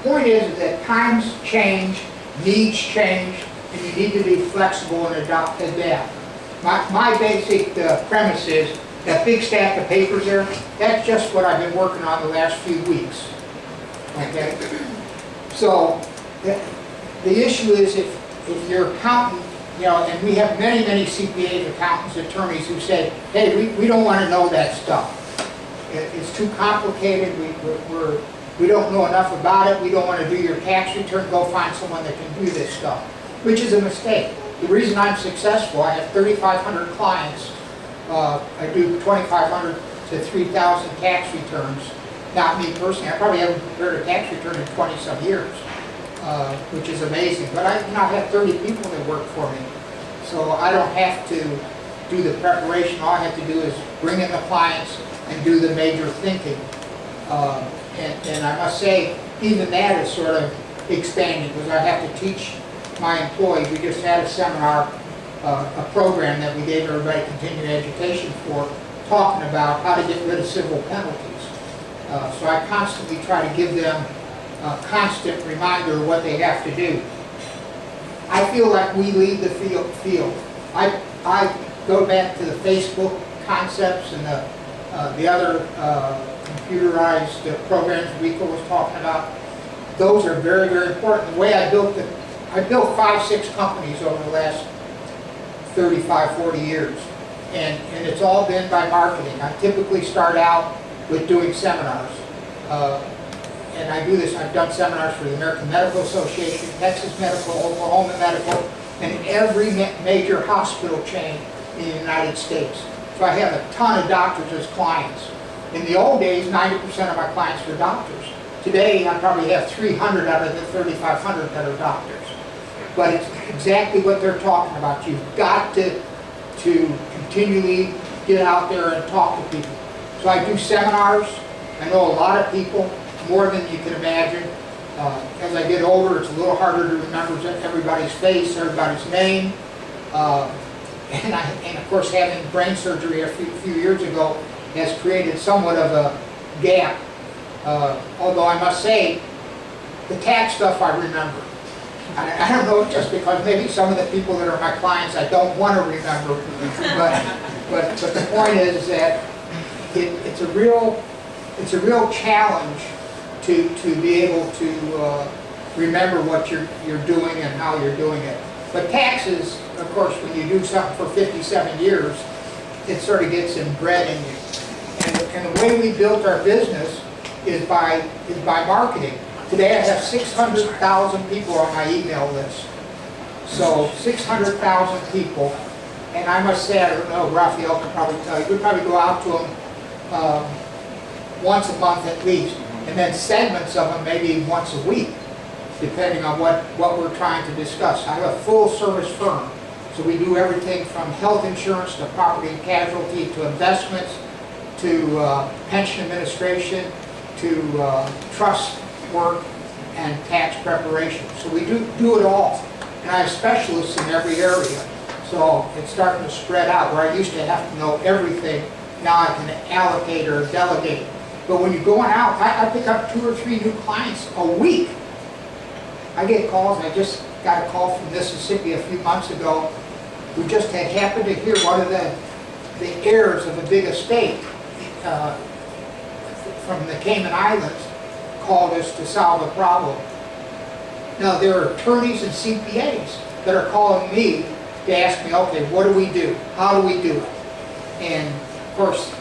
point is that times change, needs change, and you need to be flexible and adapt. My basic premise is that big stack of papers there, that's just what I've been working on the last few weeks. Okay? So the issue is if your accountant, you know, and we have many CPAs, accountants, attorneys who say, hey, we don't want to know that stuff. It's too complicated, we don't know enough about it, we don't want to do your tax return, go find someone that can do this stuff, which is a mistake. The reason I'm successful, I have 3,500 clients, I do 2,500 to 3,000 tax returns. Not me personally, I probably haven't prepared a tax return in 20 some years, which is amazing. But I have 30 people that work for me, so I don't have to do the preparation. All I have to do is bring in the clients and do the major thinking. And I must say, even that is sort of expanding because I have to teach my employees. We just had a seminar, a program that we gave everybody continuing education for, talking about how to get rid of civil penalties. So I constantly try to give them a constant reminder of what they have to do. I feel like we lead the field. I go back to the Facebook concepts and the other computerized programs Rico was talking about. Those are very important. The way I built 5-6 companies over the last 35-40 years, and it's all been by marketing. I typically start out with doing seminars, and I do this. I've done seminars for the American Medical Association, Texas Medical, Oklahoma Medical, and every major hospital chain in the United States. So I have a ton of doctors as clients. In the old days, 90% of my clients were doctors. Today, I probably have 300 out of the 3,500 that are doctors. But it's exactly what they're talking about. You've got to continually get out there and talk to people. So I do seminars. I know a lot of people, more than you can imagine. As I get older, it's a little harder to remember everybody's face, everybody's name. And of course, having brain surgery a few years ago has created somewhat of a gap. Although I must say, the tax stuff I remember. I don't know, just because maybe some of the people that are my clients I don't want to remember, but the point is that it's a real challenge to be able to remember what you're doing and how you're doing it. But taxes, of course, when you do something for 57 years, it sort of gets inbred in you. And the way we built our business is by marketing. Today I have 600,000 people on my email list. So 600,000 people. And I must say, I don't know, Raphael can probably tell you, we probably go out to them once a month at least. And then segments of them maybe once a week, depending on what we're trying to discuss. I have a full service firm. So we do everything from health insurance to property and casualty to investments to pension administration to trust work and tax preparation. So we do it all. And I have specialists in every area. So it's starting to spread out. Where I used to have to know everything, now I can allocate or delegate. But when you're going out, I pick up 2 or 3 new clients a week. I get calls. I just got a call from Mississippi a few months ago who just had happened to hear one of the heirs of a big estate from the Cayman Islands called us to solve a problem. Now there are attorneys and CPAs that are calling me to ask me, okay, what do we do? How do we do it? And of course,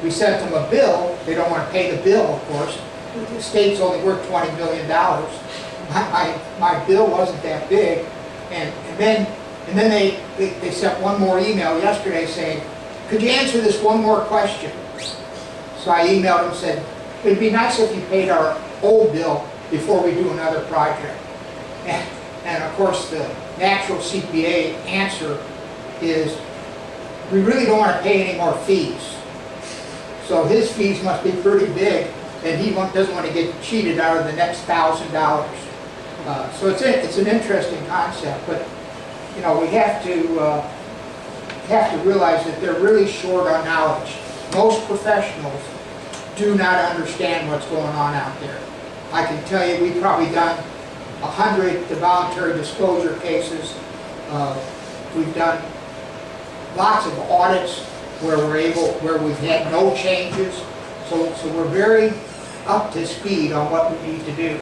we sent them a bill. They don't want to pay the bill, of course. The state's only worth $20 million. My bill wasn't that big. And then they sent one more email yesterday saying, could you answer this one more question? So I emailed them and said, it'd be nice if you paid our old bill before we do another project. And of course, the natural CPA answer is, we really don't want to pay any more fees. So his fees must be pretty big, and he doesn't want to get cheated out of the next $1,000. So it's an interesting concept, but you know, we have to realize that they're really short on knowledge. Most professionals do not understand what's going on out there. I can tell you, we've probably done 100 voluntary disclosure cases. We've done lots of audits where we've had no changes. So we're very up to speed on what we need to do.